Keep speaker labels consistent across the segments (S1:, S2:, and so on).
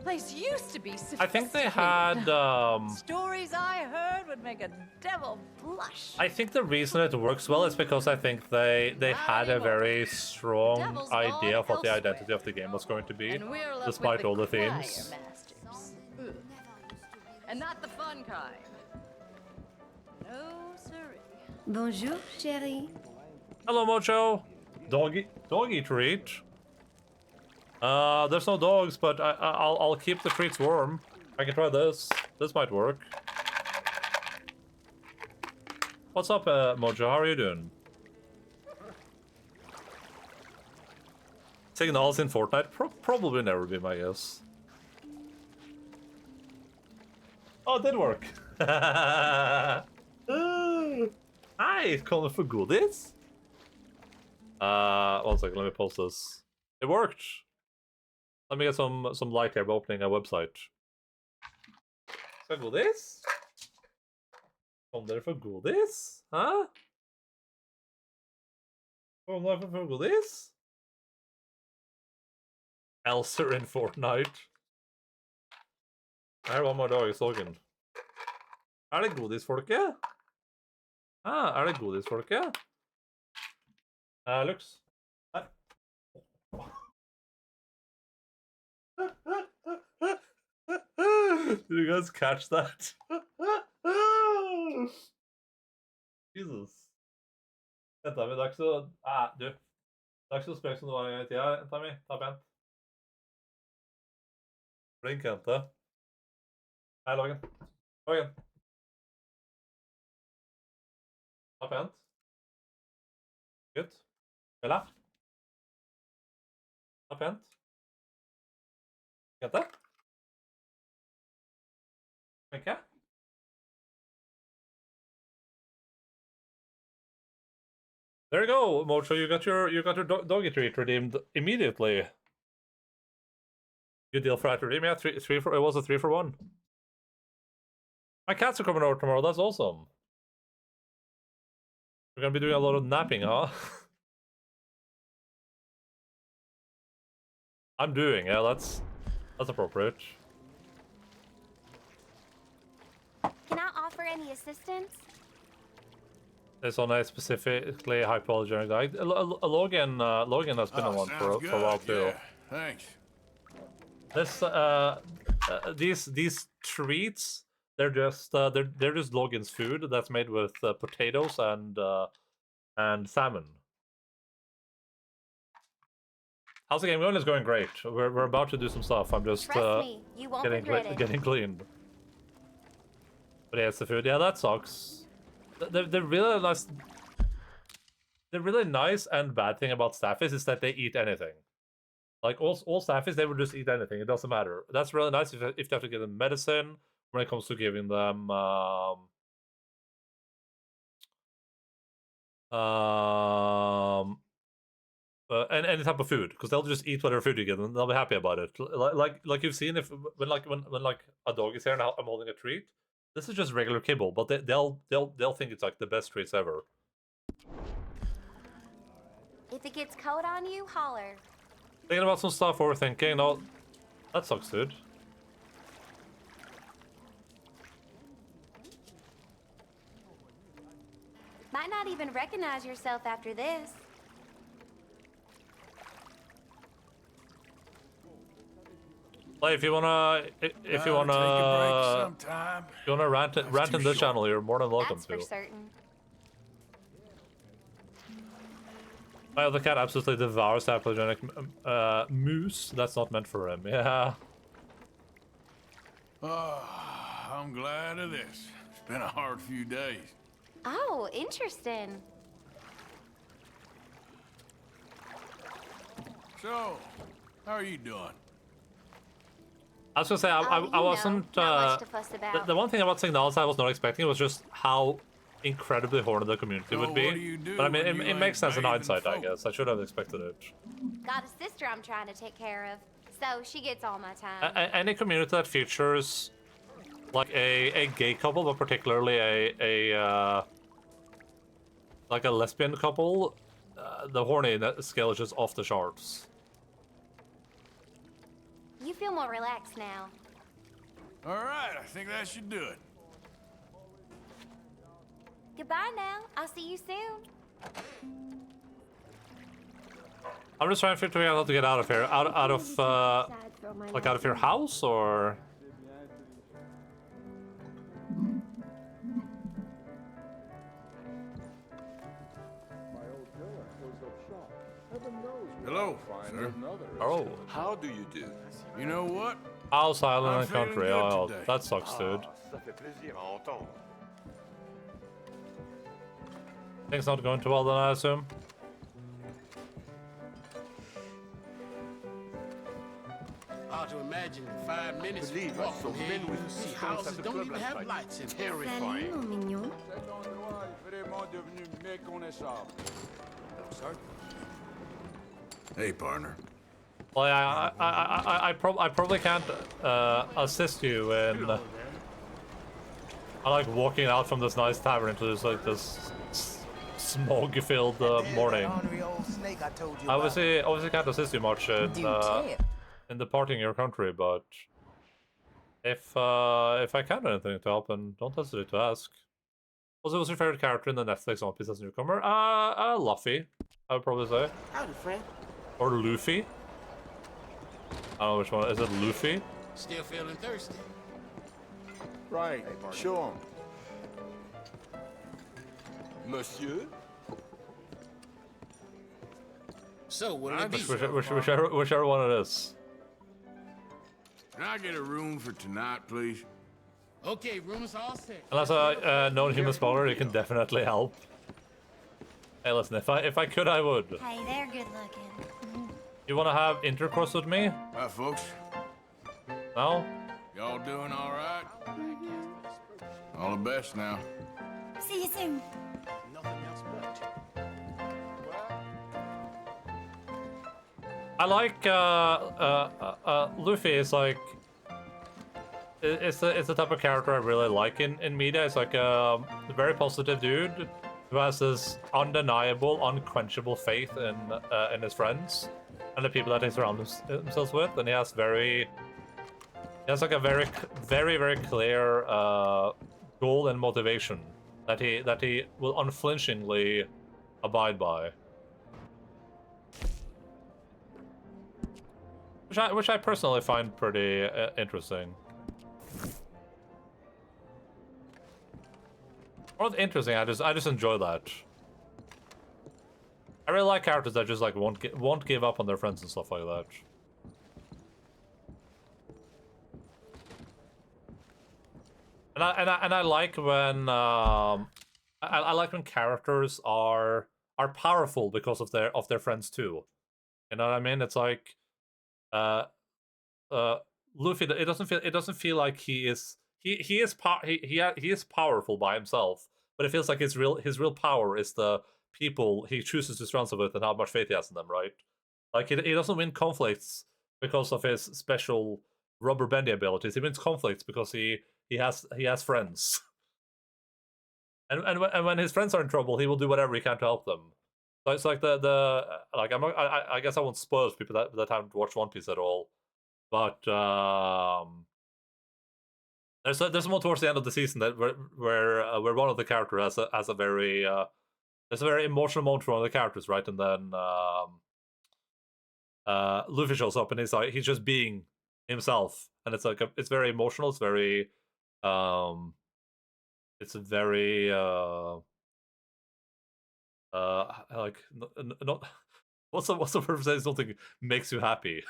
S1: Place used to be sophisticated.
S2: I think they had
S1: Stories I heard would make a devil blush.
S2: I think the reason it works well is because I think they had a very strong idea of what the identity of the game was going to be, despite all the themes.
S1: And not the fun kind. No, siree.
S3: Bonjour, chérie.
S2: Hello, Mocho. Doggy treat. There's no dogs, but I'll keep the treats warm. I can try this. This might work. What's up, Mojo? How are you doing? Signals in Fortnite? Probably never be my guess. Oh, it did work. Hi, calling for goodies. 1 second, let me post this. It worked. Let me get some light here by opening a website. For goodies? Kom dere for godis? Hæ? Kom dere for godis? Elser in Fortnite. Her var dagens slogan. Det godisfolket? Det godisfolket? Lux. Her. Did you guys catch that? Jesus. Jenta mi, det ikke så... du. Det ikke så spek som det var en gang i tida, jenta mi. Ta pent. Flink jente. Hei, Logan. Logan. Ta pent. Gutt. Bella. Ta pent. Jente. Flinke. There you go, Mocho. You got your doggy treat redeemed immediately. Good deal for that redeem. Yeah, it was a 3 for 1. My cats are coming over tomorrow. That's awesome. We're gonna be doing a lot of napping, huh? I'm doing, yeah. That's appropriate.
S3: Can I offer any assistance?
S2: It's on a specifically hypoallergenic diet. Logan has been on one for a while too.
S4: Yeah, thanks.
S2: These treats, they're just Logan's food that's made with potatoes and salmon. How's the game going? It's going great. We're about to do some stuff. I'm just getting cleaned. But yeah, it's the food. Yeah, that sucks. The really nice and bad thing about staffies is that they eat anything. Like all staffies, they will just eat anything. It doesn't matter. That's really nice if you have to give them medicine. When it comes to giving them and any type of food, because they'll just eat whatever food you give them. They'll be happy about it. Like you've seen when a dog is here and I'm holding a treat. This is just regular kibble, but they'll think it's like the best treats ever.
S3: If it gets cold on you, holler.
S2: Thinking about some stuff overthinking. No, that sucks, dude.
S3: Might not even recognize yourself after this.
S2: Like if you wanna rant in this channel, you're more than welcome
S3: That's
S2: to.
S3: for certain.
S2: My other cat absolutely devours hypoallergenic moose. That's not meant for him. Yeah.
S4: Oh, I'm glad of this. It's been a hard few days.
S3: Oh, interesting.
S4: So, how are you doing?
S2: I was gonna say I wasn't.
S3: Not much to fuss about.
S2: The one thing about Signals I was not expecting was just how incredibly horny the community would be.
S4: What do you do
S2: But I mean,
S4: when you
S2: it makes sense in
S4: ain't
S2: hindsight, I
S4: bathing
S2: guess. I should have expected it.
S3: Got a sister I'm trying to take care of, so she gets all my time.
S2: Any community that features like a gay couple, but particularly a like a lesbian couple, the horny scale is just off the charts.
S3: You feel more relaxed now.
S4: All right, I think that should do it.
S3: Goodbye now. I'll see you soon.
S2: I'm just trying to figure out how to get out of here. Out of like out of your house, or
S4: Hello, sir.
S2: oh,
S5: How do you do?
S4: You know what?
S2: house, island,
S4: I'm
S2: and
S4: feeling
S2: country.
S4: good
S2: Oh,
S4: today.
S2: that sucks, dude.
S5: Ça fait plaisir à entendre.
S2: Things not going too well then, I assume.
S6: Hard to imagine 5 minutes
S5: Believe
S6: walk
S5: us,
S6: from
S5: so
S6: here,
S5: men
S6: you
S5: with
S6: see
S5: pistols
S6: houses
S5: at the
S6: don't
S5: club
S6: even
S5: last
S6: have
S5: night.
S6: lights in them.
S5: Terrifying.
S3: mignon.
S7: Cet endroit est vraiment devenu méconnaissable.
S4: Hey, partner.
S2: Well, yeah, I probably can't assist you in I like walking out from this nice tavern into this like this smog-filled morning. I obviously can't assist you much in departing your country, but if I can do anything to help, then don't hesitate to ask. What's your favorite character in the Netflix One Piece as a newcomer? Luffy, I would probably say,
S6: Howdy, friend.
S2: or Luffy. I don't know which one. Is it Luffy?
S6: Still feeling thirsty.
S7: Right, show him.
S5: Monsieur?
S6: So, what'll it be?
S2: Whichever one it is.
S4: Can I get a room for tonight, please?
S6: Okay, room is all set.
S2: Unless a known human smuggler, he can definitely help. Hey, listen, if I could, I would.
S3: Hey, they're good looking.
S2: You want to have intercourse with me?
S4: Hi, folks.
S2: No?
S4: Y'all doing all right? All the best now.
S3: See you soon.
S6: Nothing else but.
S2: I like Luffy is like it's the type of character I really like in media. It's like a very positive dude who has this undeniable, unquenchable faith in his friends and the people that he surrounds himself with, and he has like a very clear goal and motivation that he will unflinchingly abide by. Which I personally find pretty interesting. Not interesting. I just enjoy that. I really like characters that just like won't give up on their friends and stuff like that. And I like when I like when characters are powerful because of their friends too. You know what I mean? It's like Luffy. It doesn't feel like he is powerful by himself, but it feels like his real power is the people he chooses to surround himself with and how much faith he has in them. Right? Like he doesn't win conflicts because of his special rubber bendy abilities. He wins conflicts because he has friends. And when his friends are in trouble, he will do whatever he can to help them. So it's like the like I guess I won't spoil people that haven't watched One Piece at all, but there's one towards the end of the season that where one of the characters has a very there's a very emotional moment for one of the characters, right? And then Luffy shows up and he's just being himself, and it's like it's very emotional. It's very like not what's the word for saying something makes you happy.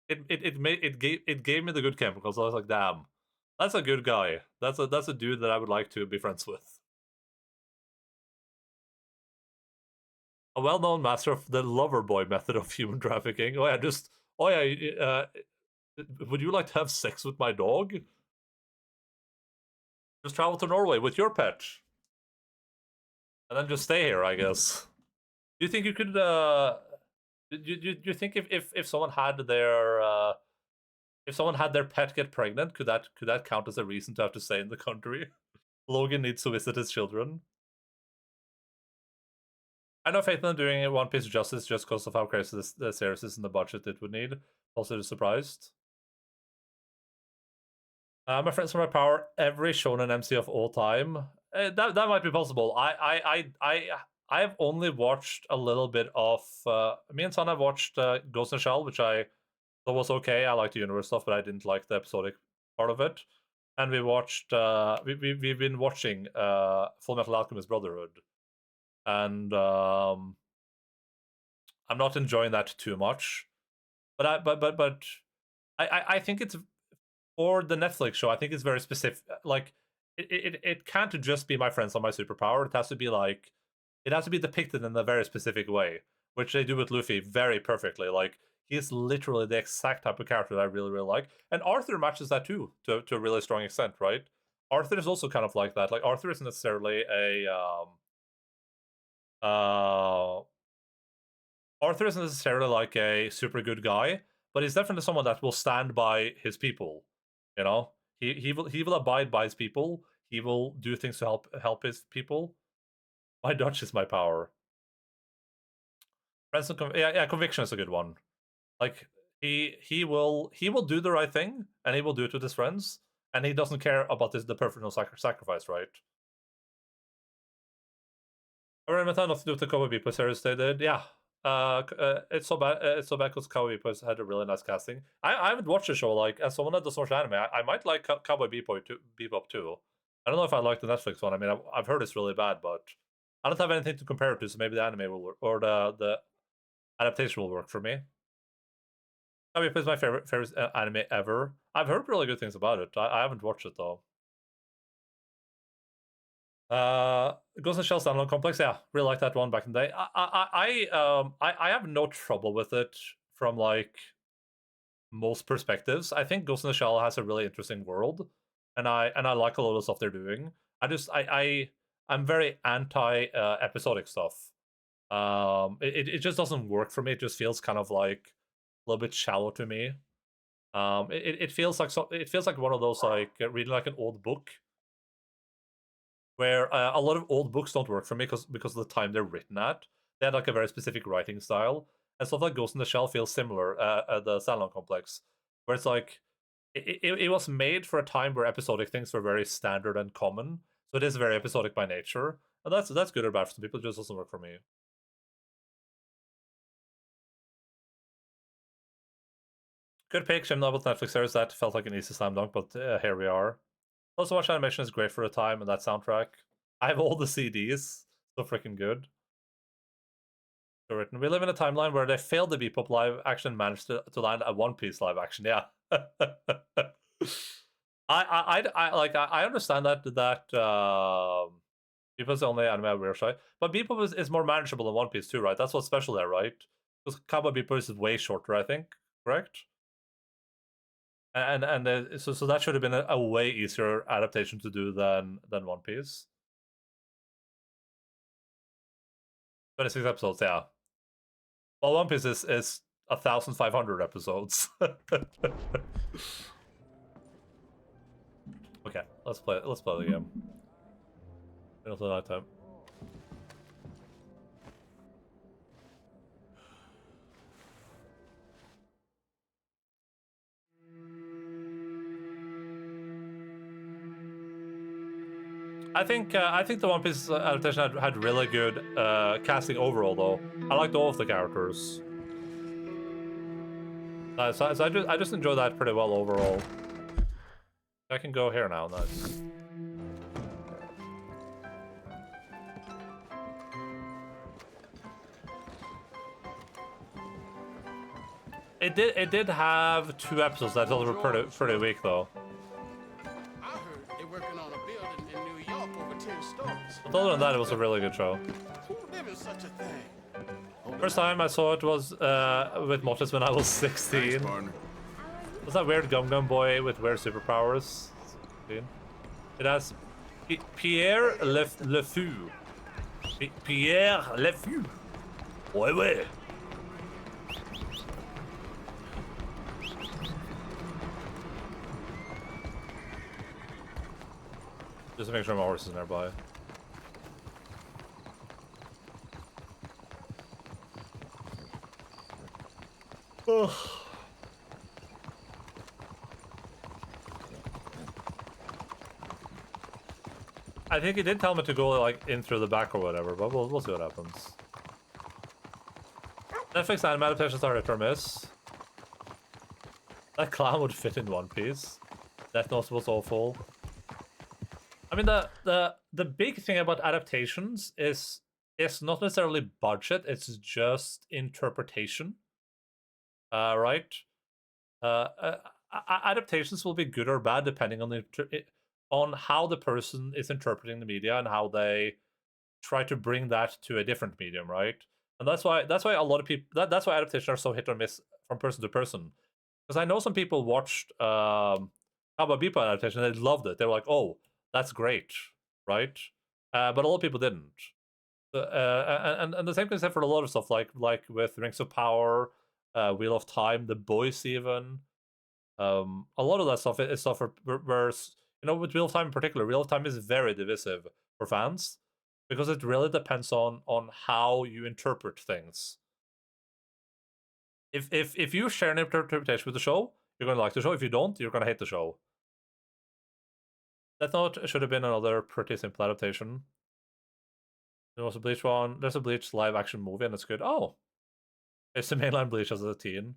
S2: It gave me the good chemicals. I was like, damn, that's a good guy. That's a dude that I would like to be friends with. A well-known master of the lover boy method of human trafficking. Would you like to have sex with my dog? Just travel to Norway with your pet. And then just stay here, I guess. Do you think you could, do you think if someone had their pet get pregnant, could that count as a reason to have to stay in the country? Logan needs to visit his children. I know faith in doing One Piece justice just because of how crazy the series is and the budget it would need. Also surprised. My friends from my power, every shonen MC of all time. That might be possible. I have only watched a little bit of. Me and Son have watched Ghost in the Shell, which I thought was okay. I liked the universe stuff, but I didn't like the episodic part of it. And we watched. We've been watching Full Metal Alchemist Brotherhood, and I'm not enjoying that too much. But I think it's for the Netflix show. I think it's very specific. Like it can't just be my friends on my superpower. It has to be like it has to be depicted in a very specific way, which they do with Luffy very perfectly. Like he's literally the exact type of character that I really like, and Arthur matches that too to a really strong extent, right? Arthur is also kind of like that. Like Arthur isn't necessarily a Arthur isn't necessarily like a super good guy, but he's definitely someone that will stand by his people. You know, he will abide by his people. He will do things to help his people. My Dutch is my power. Yeah, conviction is a good one. Like he will do the right thing, and he will do it with his friends, and he doesn't care about the perfect no sacrifice, right? I remember nothing to do with the Cowboy Bebop series they did. Yeah, it's so bad. It's so bad because Cowboy Bebop had a really nice casting. I haven't watched the show. Like as someone that does watch anime, I might like Cowboy Bebop too. I don't know if I like the Netflix one. I mean, I've heard it's really bad, but I don't have anything to compare it to. So maybe the anime will work, or the adaptation will work for me. Cowboy Bebop is my favorite anime ever. I've heard really good things about it. I haven't watched it though. Ghost in the Shell standalone complex, yeah, really like that one back in the day. I have no trouble with it from like most perspectives. I think Ghost in the Shell has a really interesting world, and I like a lot of the stuff they're doing. I'm very anti episodic stuff. It just doesn't work for me. It just feels kind of like a little bit shallow to me. It feels like it feels like one of those like reading like an old book where a lot of old books don't work for me because of the time they're written at. They had like a very specific writing style, and stuff like Ghost in the Shell feels similar at the Salon Complex, where it's like it was made for a time where episodic things were very standard and common, so it is very episodic by nature, and that's good or bad for some people. It just doesn't work for me. Good pick, Jim Novel's Netflix series. That felt like an easy slam dunk, but here we are. Also, Watch Animation is great for a time, and that soundtrack. I have all the CDs. So freaking good. So written. We live in a timeline where they failed the Bebop live action, managed to land a One Piece live action. Yeah. I understand that Bebop's the only anime we're shy, but Bebop is more manageable than One Piece too, right? That's what's special there, right? Because Cowboy Bebop is way shorter, I think. Correct? And so that should have been a way easier adaptation to do than One Piece. 26 episodes, yeah. Well, One Piece is 1,500 episodes. Okay, let's play the game. Until night time. I think the One Piece adaptation had really good casting overall, though. I liked all of the characters. So I just enjoy that pretty well overall. I can go here now. Nice. It did have 2 episodes that were pretty weak though.
S6: I heard they're working on a building in New York over 10 stories.
S2: But other than that, it was a really good show.
S6: Who live in such a thing?
S2: First time I saw it was with Mortis when I was 16.
S4: Thanks, partner.
S2: Was that weird Gum Gum boy with weird superpowers? It has Pierre Le Fou. Pierre Le Fou. Ouais, ouais. Just to make sure my horse is nearby. Ugh. I think he did tell me to go like in through the back or whatever, but we'll see what happens. Netflix anime adaptations are hit or miss. That clown would fit in One Piece. Death Note was awful. I mean, the big thing about adaptations is it's not necessarily budget; it's just interpretation. Right? Adaptations will be good or bad depending on how the person is interpreting the media and how they try to bring that to a different medium, right? And that's why a lot of people that's why adaptations are so hit or miss from person to person. Because I know some people watched Cowboy Bebop adaptation and they loved it. They were like, "Oh, that's great," right? But a lot of people didn't. And the same can be said for a lot of stuff, like with Rings of Power, Wheel of Time, The Boys, even. A lot of that stuff is stuff where you know, with Wheel of Time in particular, Wheel of Time is very divisive for fans because it really depends on how you interpret things. If you share an interpretation with the show, you're gonna like the show. If you don't, you're gonna hate the show. Death Note should have been another pretty simple adaptation. There was a Bleach one. There's a Bleach live action movie, and it's good. Oh, it's the mainline Bleach as a teen.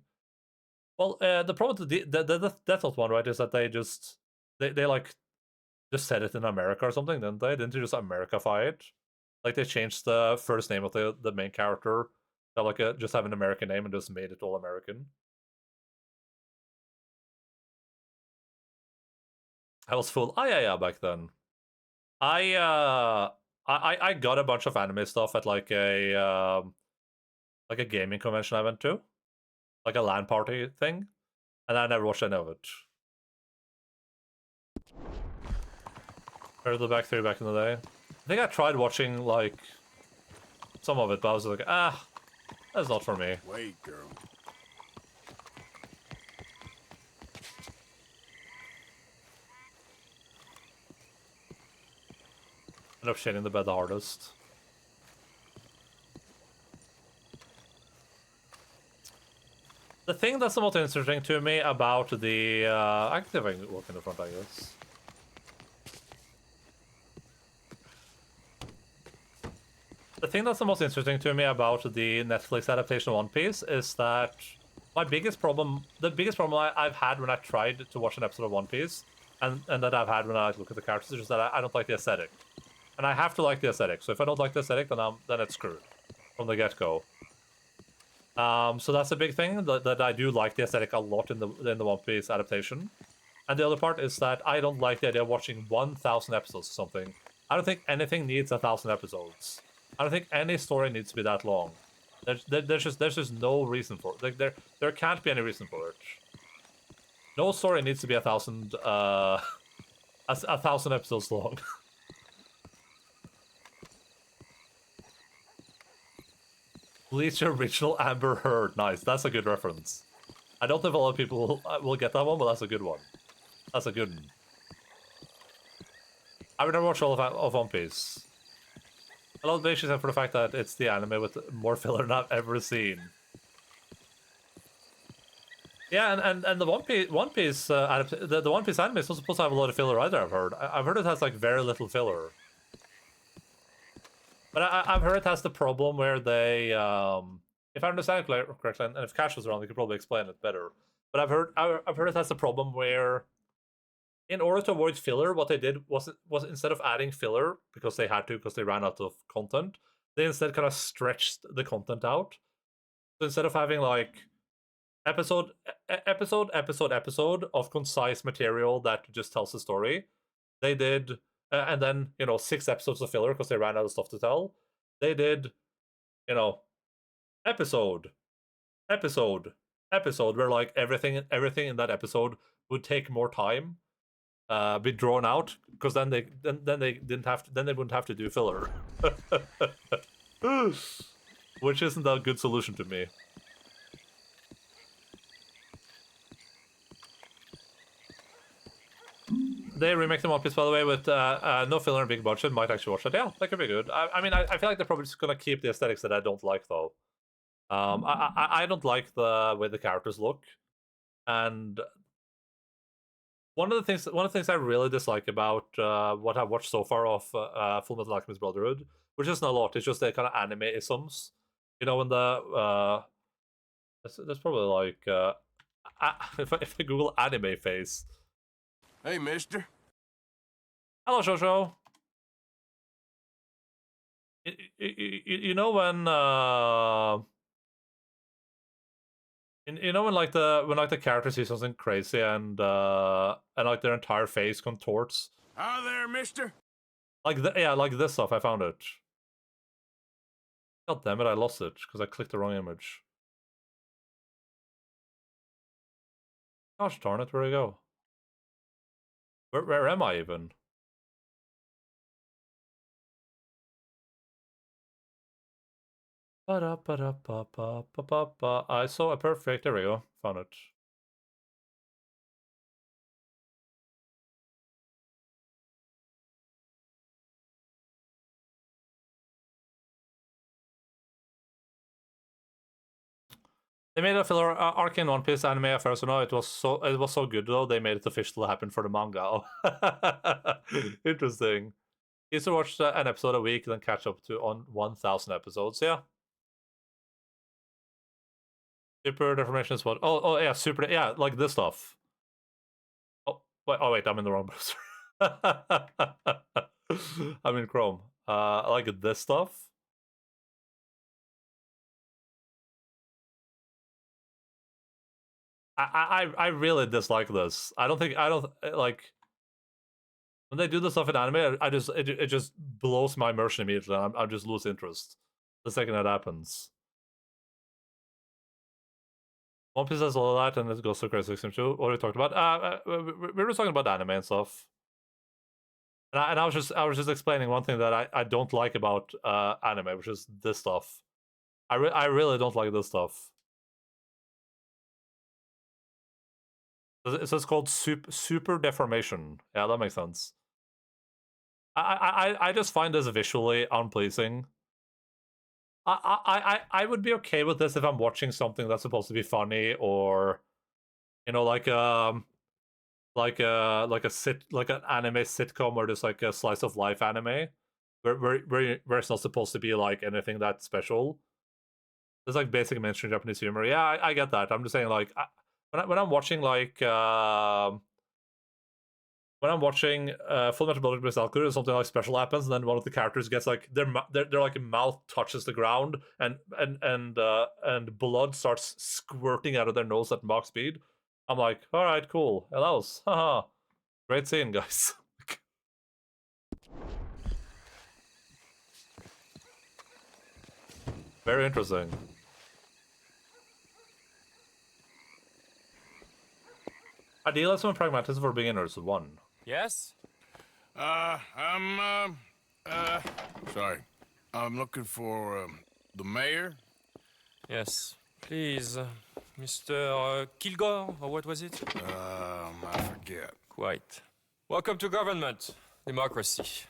S2: Well, the problem with the Death Note one, right, is that they like just said it in America or something, didn't they? Didn't they just Americafy it? Like they changed the first name of the main character to like just have an American name and just made it all American. I was full yeah back then. I got a bunch of anime stuff at like a gaming convention I went to, like a LAN party thing, and I never watched any of it. Heard the back 3 back in the day. I think I tried watching like some of it, but I was like, that's not for me.
S4: Wait, girl.
S2: End up shitting the bed the hardest. The thing that's the most interesting to me about the I can see if I can walk in the front, I guess. The thing that's the most interesting to me about the Netflix adaptation of One Piece is that the biggest problem I've had when I tried to watch an episode of One Piece, and that I've had when I look at the characters, is just that I don't like the aesthetic. And I have to like the aesthetic. So if I don't like the aesthetic, then it's screwed from the get-go. So that's a big thing, that I do like the aesthetic a lot in the One Piece adaptation. And the other part is that I don't like the idea of watching 1,000 episodes or something. I don't think anything needs 1,000 episodes. I don't think any story needs to be that long. There's just no reason for it. Like there can't be any reason for it. No story needs to be 1,000 1,000 episodes long. Bleach original Amber Heard. Nice, that's a good reference. I don't know if a lot of people will get that one, but that's a good one. That's a good one. I would never watch all of One Piece. A lot of Bleach except for the fact that it's the anime with more filler than I've ever seen. Yeah, and the One Piece the One Piece anime is not supposed to have a lot of filler either. I've heard it has like very little filler. But I've heard it has the problem where they, if I understand it correctly, and if Cash was wrong, they could probably explain it better. But I've heard it has the problem where, in order to avoid filler, what they did was instead of adding filler because they had to, because they ran out of content, they instead kind of stretched the content out. So instead of having like episode of concise material that just tells the story, they did. And then, 6 episodes of filler because they ran out of stuff to tell. They did, episode, where like everything in that episode would take more time, be drawn out, because then they wouldn't have to do filler, which isn't a good solution to me. They remake the One Piece, by the way, with no filler and big budget. Might actually watch that. Yeah, that could be good. I mean, I feel like they're probably just gonna keep the aesthetics that I don't like, though. I don't like the way the characters look, and One of the things I really dislike about what I've watched so far of Full Metal Alchemist Brotherhood, which isn't a lot, it's just the kind of anime isms. You know, when the there's probably like if I Google anime face.
S4: Hey, mister.
S2: Hello, Shosho. You know when you know when like the character sees something crazy and like their entire face contorts.
S4: Hi there, mister.
S2: Like like this stuff. I found it. God damn it! I lost it because I clicked the wrong image. Gosh darn it! Where'd I go? Where am I even? I saw a perfect. There we go. Found it. They made a filler arc in One Piece anime at first, so no, it was so good though. They made it officially happen for the manga. Interesting. Used to watch an episode a week, then catch up to on 1,000 episodes. Yeah. Super deformation is what? Oh yeah, super. Yeah, like this stuff. Oh wait, I'm in the wrong browser. I'm in Chrome. Like this stuff. I really dislike this. I don't like when they do this stuff in anime. It just blows my immersion immediately. I just lose interest the second that happens. One Piece has all of that, and it goes so crazy. Too. What are we talking about? We were talking about anime and stuff, and I was just explaining one thing that I don't like about anime, which is this stuff. I really don't like this stuff. So it's called super deformation. Yeah, that makes sense. I just find this visually unpleasing. I would be okay with this if I'm watching something that's supposed to be funny, or you know, like an anime sitcom, or just like a slice of life anime, where it's not supposed to be like anything that special. It's like basic mainstream Japanese humor. Yeah, I get that. I'm just saying, like, when I'm watching like when I'm watching Full Metal Alchemist Brotherhood, something like special happens, and then one of the characters gets like their like mouth touches the ground, and blood starts squirting out of their nose at Mach speed. I'm like, all right, cool, allows, haha, great scene, guys. Very interesting. Idealism and pragmatism for beginners, 1.
S8: Yes?
S4: Sorry. I'm looking for, the mayor.
S8: Yes. Please, Mr. Kilgore, or what was it?
S4: I forget.
S8: Quite. Welcome to government. Democracy.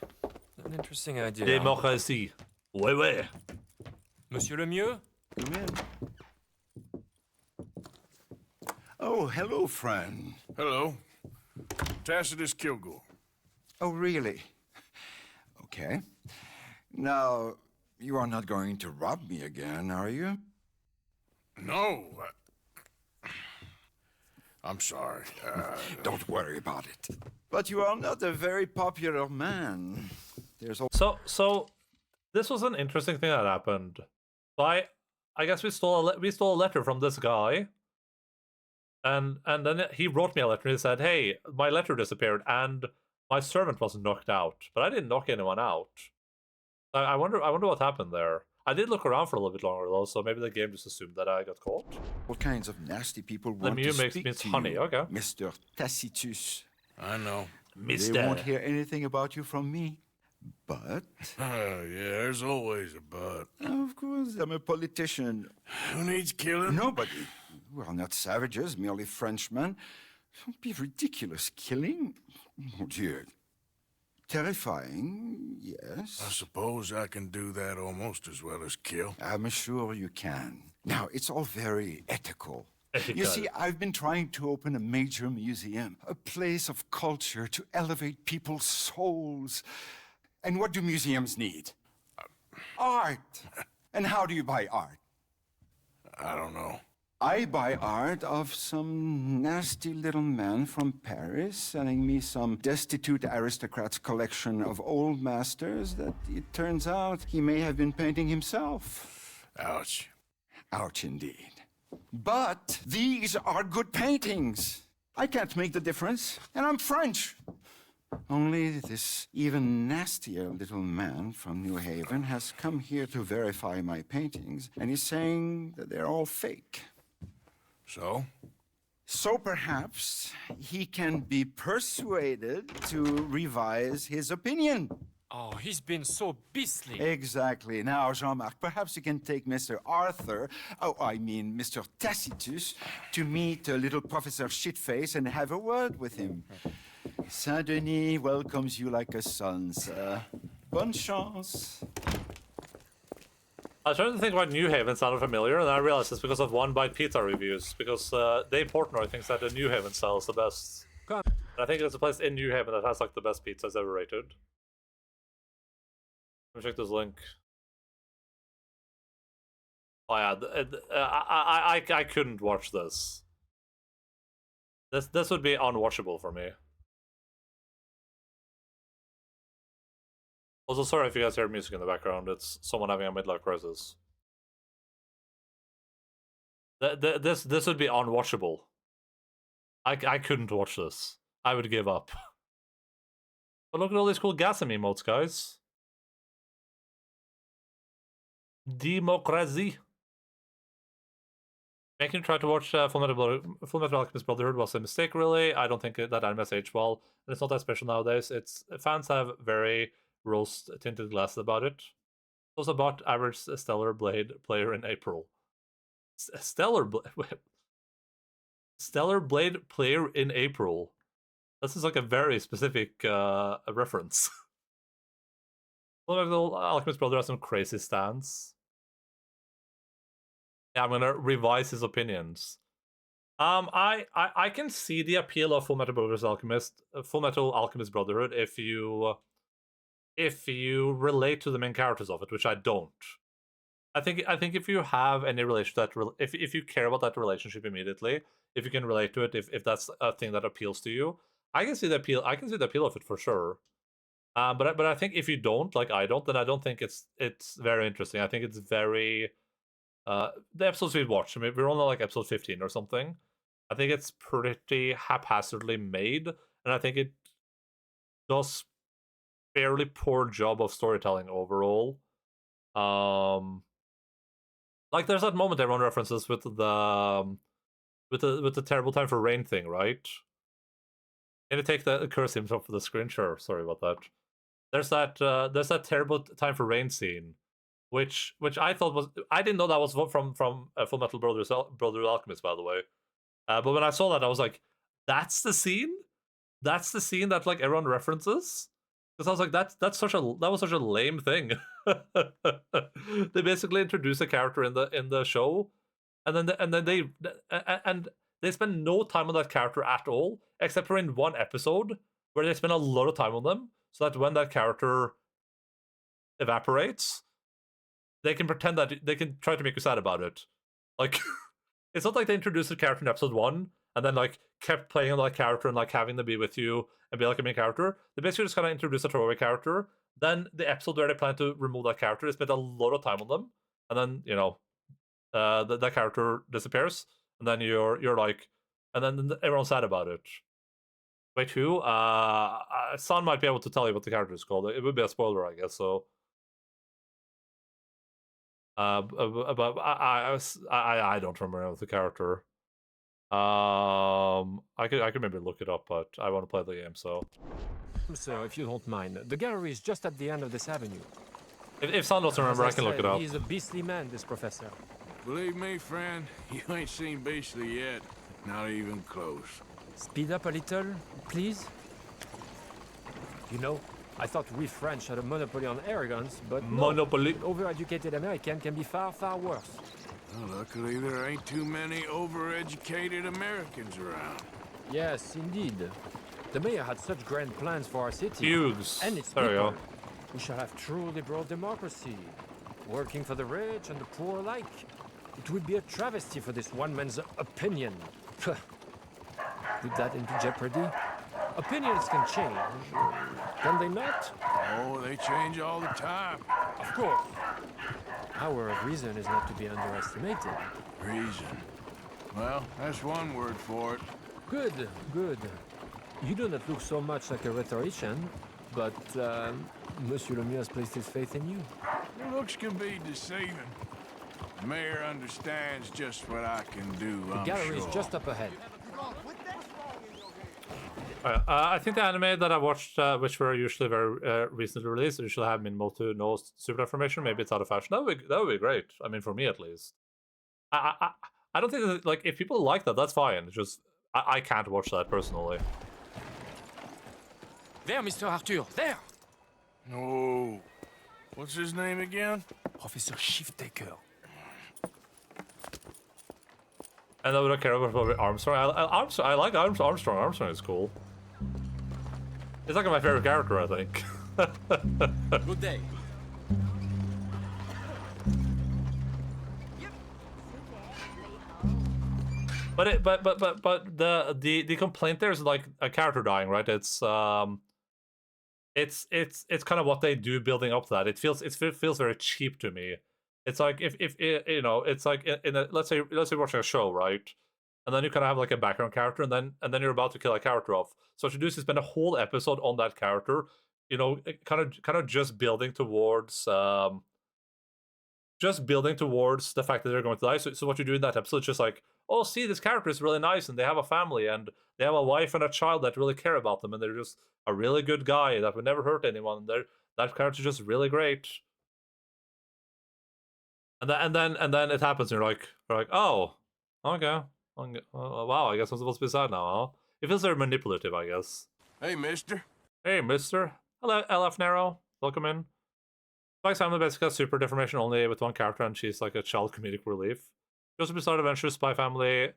S8: An interesting idea.
S2: Démocratie. Ouais.
S8: Monsieur Lemieux?
S7: Come in. Oh, hello, friend.
S4: Hello. Tacitus Kilgore.
S7: Oh, really? Okay. Now, you are not going to rob me again, are you?
S4: No. I'm sorry.
S7: Don't worry about it. But you are not a very popular man. There's also...
S2: So this was an interesting thing that happened. So I guess we stole a letter from this guy. And then he wrote me a letter and he said, hey, my letter disappeared and my servant was knocked out. But I didn't knock anyone out. I wonder what happened there. I did look around for a little bit longer though, so maybe the game just assumed that I got caught.
S7: What kinds of nasty people want to speak to
S2: honey.
S7: you,
S2: Okay.
S7: Mr. Tacitus?
S4: I know.
S7: They won't hear anything about you from me. But...
S4: yeah, there's always a but.
S7: Of course, I'm a politician.
S4: Who needs killing?
S7: Nobody. We are not savages, merely Frenchmen. Don't be ridiculous. Killing? Oh, dear. Terrifying, yes.
S4: I suppose I can do that almost as well as kill.
S7: I'm sure you can. Now, it's all very ethical. You see, I've been trying to open a major museum, a place of culture to elevate people's souls. And what do museums need? Art. And how do you buy art?
S4: I don't know.
S7: I buy art of some nasty little man from Paris selling me some destitute aristocrat's collection of old masters that it turns out he may have been painting himself.
S4: Ouch.
S7: Ouch indeed. But these are good paintings. I can't make the difference, and I'm French. Only this even nastier little man from New Haven has come here to verify my paintings, and he's saying that they're all fake.
S4: So?
S7: So perhaps he can be persuaded to revise his opinion.
S8: Oh, he's been so beastly.
S7: Exactly. Now, Jean-Marc, perhaps you can take Mr. Arthur, Mr. Tacitus, to meet little Professor Shitface and have a word with him. Saint-Denis welcomes you like a son, sir. Bonne chance.
S2: I was trying to think why New Haven sounded familiar, and I realized it's because of One Bite Pizza reviews, because Dave Portnoy thinks that the New Haven style is the best. And I think there's a place in New Haven that has like the best pizzas ever rated. Let me check this link. Oh yeah, I couldn't watch this. This would be unwatchable for me. Also, sorry if you guys hear music in the background. It's someone having a midlife crisis. This would be unwatchable. I couldn't watch this. I would give up. But look at all these cool Gasm emotes, guys. Democracy. Making try to watch Full Metal Alchemist Brotherhood was a mistake, really. I don't think that anime has aged well, and it's not that special nowadays. Fans have very rose-tinted glasses about it. It was about average Stellar Blade player in April. Stellar Blade player in April. This is like a very specific reference. Full Metal Alchemist Brotherhood has some crazy stance. Yeah, I'm gonna revise his opinions. I can see the appeal of Full Metal Alchemist Brotherhood if you relate to the main characters of it, which I don't. I think if you have any relation to that, if you care about that relationship immediately, if you can relate to it, if that's a thing that appeals to you, I can see the appeal. I can see the appeal of it for sure. But I think if you don't, like I don't, then I don't think it's very interesting. I think it's very the episodes we've watched. I mean, we're on like episode 15 or something. I think it's pretty haphazardly made, and I think it does fairly poor job of storytelling overall. Like there's that moment everyone references with the terrible time for rain thing, right? Can you take the cursor himself for the screen? Sure. Sorry about that. There's that terrible time for rain scene, which I thought was, I didn't know that was from Full Metal Brotherhood Alchemist, by the way. But when I saw that, I was like, that's the scene. That's the scene that like everyone references. Because I was like, that was such a lame thing. They basically introduce a character in the show, and then they spend no time on that character at all, except for in one episode where they spend a lot of time on them, so that when that character evaporates, they can pretend that they can try to make you sad about it. Like, it's not like they introduced the character in episode 1 and then like kept playing on that character and like having them be with you and be like a main character. They basically just kind of introduce a throwaway character. Then the episode where they plan to remove that character, they spent a lot of time on them, and then that character disappears, and then you're like, and then everyone's sad about it. Wait, who? Son might be able to tell you what the character is called. It would be a spoiler, I guess. So, but I don't remember the character. I could maybe look it up, but I want to play the game, so.
S9: Sir, if you don't mind, the gallery is just at the end of this avenue.
S2: If Son doesn't remember, I can look it up.
S9: He's a beastly man, this professor.
S4: Believe me, friend, you ain't seen beastly yet. Not even close.
S9: Speed up a little, please. You know, I thought we French had a monopoly on arrogance, but no,
S2: Monopoly.
S9: an overeducated American can be far, far worse.
S4: Well, luckily, there ain't too many overeducated Americans around.
S9: Yes, indeed. The mayor had such grand plans for our city.
S2: Hughes.
S9: And its
S2: There we
S9: people.
S2: go.
S9: We shall have true liberal democracy, working for the rich and the poor alike. It would be a travesty for this one man's opinion. Put that into jeopardy. Opinions can change, can they not?
S4: Oh, they change all the time.
S9: Of course. Power of reason is not to be underestimated.
S4: Reason. Well, that's one word for it.
S9: Good, good. You do not look so much like a rhetorician, but Monsieur Lemieux has placed his faith in you.
S4: Your looks can be deceiving. The mayor understands just what I can do,
S9: The gallery is just up ahead.
S2: I think the anime that I watched, which were usually very recently released, usually have minimal to no super information. Maybe it's out of fashion. That would be great. I mean, for me at least. I don't think that, like, if people like that, that's fine. It's just I can't watch that personally.
S8: There, Mr. Arthur, there!
S4: Oh. What's his name again?
S8: Professor Shiftaker.
S2: And I don't care about Armstrong. I like Armstrong. Armstrong is cool. He's like my favorite character, I think.
S8: Good day.
S2: But the complaint there is like a character dying, right? It's kind of what they do building up to that. It feels very cheap to me. It's like if you know, it's like in a, let's say you're watching a show, right? And then you kind of have like a background character, and then you're about to kill a character off. So what you do is you spend a whole episode on that character, you know, kind of just building towards the fact that they're going to die. So what you do in that episode is just like, oh, see, this character is really nice, and they have a family, and they have a wife and a child that really care about them, and they're just a really good guy that would never hurt anyone. That character's just really great. And then it happens, and you're like, oh, okay. Wow, I guess I'm supposed to be sad now, huh? It feels very manipulative, I guess.
S4: Hey, mister.
S2: Hey, mister. Hello, LF Narrow. Welcome in. Like Simon basically has super deformation only with one character, and she's like a child comedic relief. She also beside Adventures, Spy Family,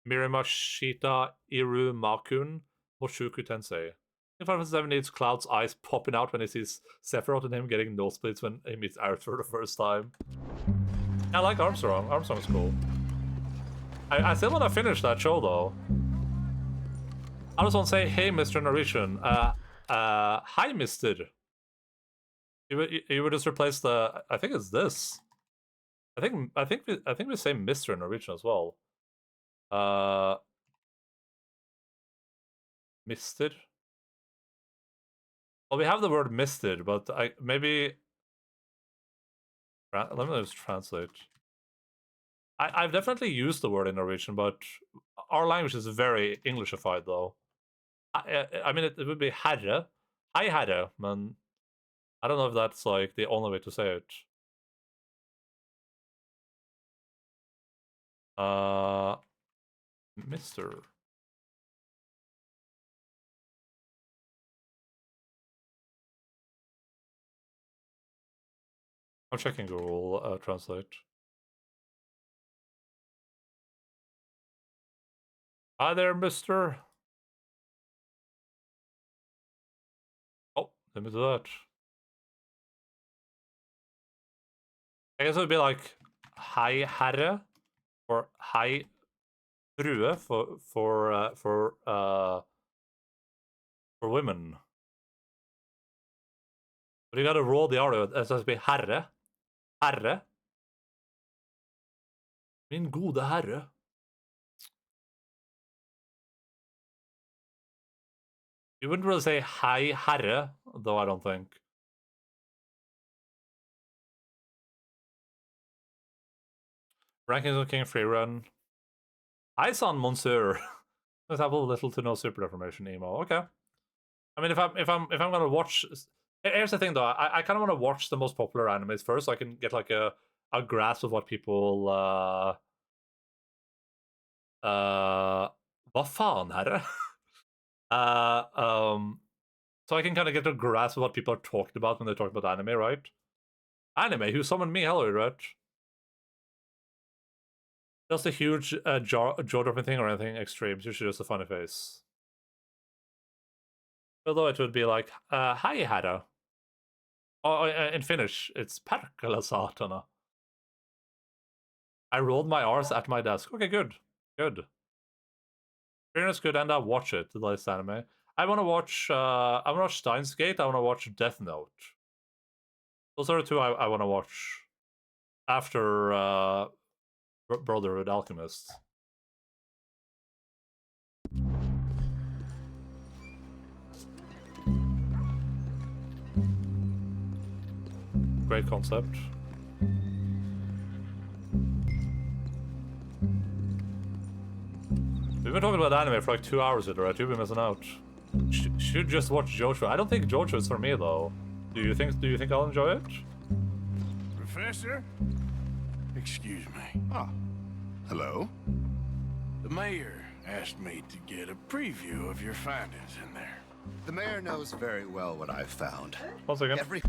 S2: Mirimashita, Iru Makun, Moshuku Tensei. In Final Fantasy VII needs Cloud's eyes popping out when he sees Sephiroth and him getting nosebleeds when he meets Aerith for the first time. I like Armstrong. Armstrong's cool. I still want to finish that show, though. I just want to say, hey, Mr. Norwegian. Hi, Mister. You would just replace the. I think it's this. I think we say Mr. in Norwegian as well. Mister. Well, we have the word Mister, but maybe. Let me just translate. I've definitely used the word in Norwegian, but our language is very Englishified, though. I mean, it would be herre. Hi, herre, man. I don't know if that's like the only way to say it. Mister. I'm checking Google Translate. Hi there, mister. Oh, let me do that. I guess it would be like Hei herre or Hei frue for women. But you gotta roll the R. It has to be herre. Herre. Min gode herre. You wouldn't really say Hei herre, though, I don't think. Rankings of King Free Run. Hi, son, Monsieur. Let's have a little to no super deformation emo. Okay. I mean, if I'm gonna watch, here's the thing though. I kind of want to watch the most popular animes first, so I can get like a grasp of what people. Hva faen, herre? So I can kind of get a grasp of what people are talking about when they talk about anime, right? Anime, who summoned me? Hello, right? Just a huge jaw-dropping thing or anything extreme. It's usually just a funny face. Although it would be like, hi, Hada. Oh, in Finnish, it's perkele satana. I rolled my R's at my desk. Okay, good. Good. Fairness good, and I'll watch it, the latest anime. I want to watch, Steins Gate, I want to watch Death Note. Those are the two I want to watch after Brotherhood Alchemist. Great concept. We've been talking about anime for like 2 hours already. You've been missing out. Should just watch JoJo. I don't think JoJo is for me though. Do you think I'll enjoy it?
S4: Professor? Excuse me.
S7: Ah, hello.
S4: The mayor asked me to get a preview of your findings in there.
S7: The mayor knows very well what I've found.
S2: One second.
S7: Every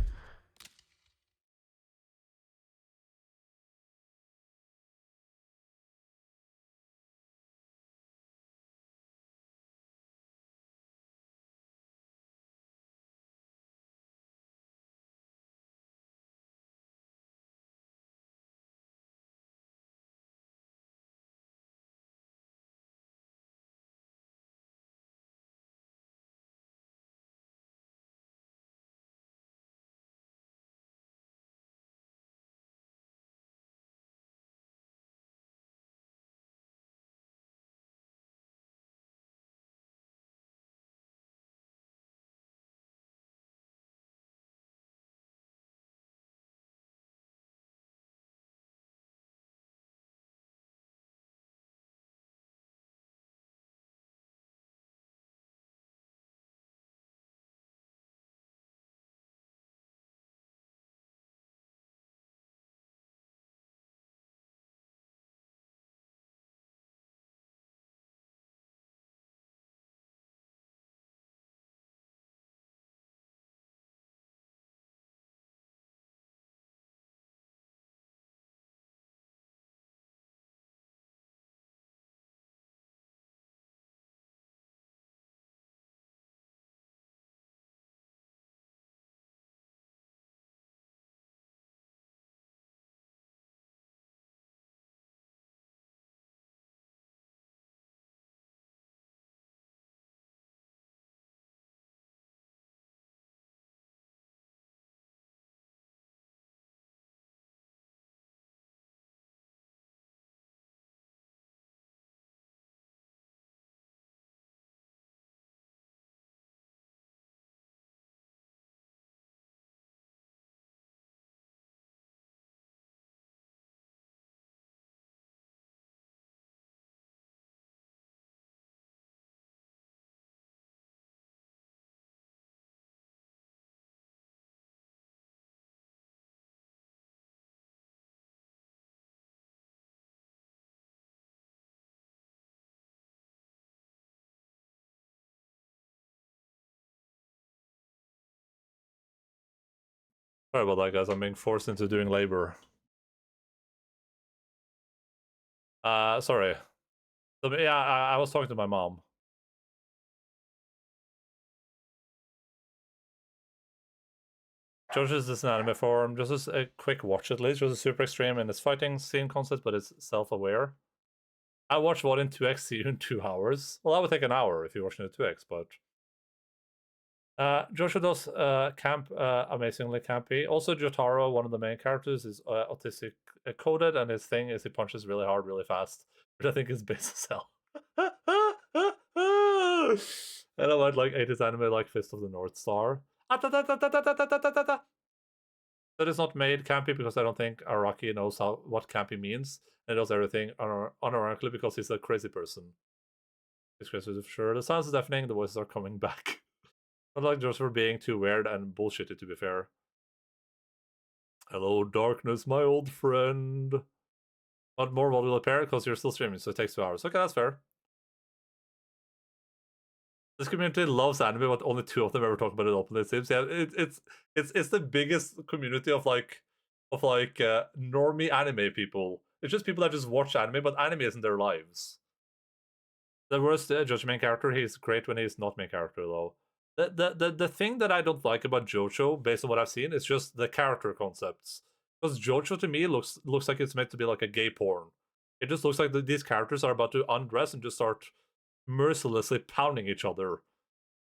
S2: Sorry about that, guys. I'm being forced into doing labor. Sorry. So, yeah, I was talking to my mom. JoJo's is an anime form. Just a quick watch at least. Just a super extreme in its fighting scene concept, but it's self-aware. I watched one in 2x, see you in 2 hours. Well, that would take an hour if you're watching it 2x, but... JoJo does camp amazingly campy. Also, Jotaro, one of the main characters, is autistic coded, and his thing is he punches really hard, really fast, which I think is base as hell. And I might like 80s anime like Fist of the North Star. That is not made campy because I don't think Araki knows what campy means, and does everything unironically because he's a crazy person. He's crazy for sure. The sounds are deafening, the voices are coming back. Not like just for being too weird and bullshitty, to be fair. Hello, darkness, my old friend. Not more will appear because you're still streaming, so it takes 2 hours. Okay, that's fair. This community loves anime, but only 2 of them ever talk about it openly. It seems, yeah, it's the biggest community of like normie anime people It's just people that just watch anime, but anime isn't their lives. The worst Jojo main character, he's great when he's not main character though. The thing that I don't like about JoJo, based on what I've seen, is just the character concepts. Because JoJo to me looks like it's meant to be like a gay porn. It just looks like these characters are about to undress and just start mercilessly pounding each other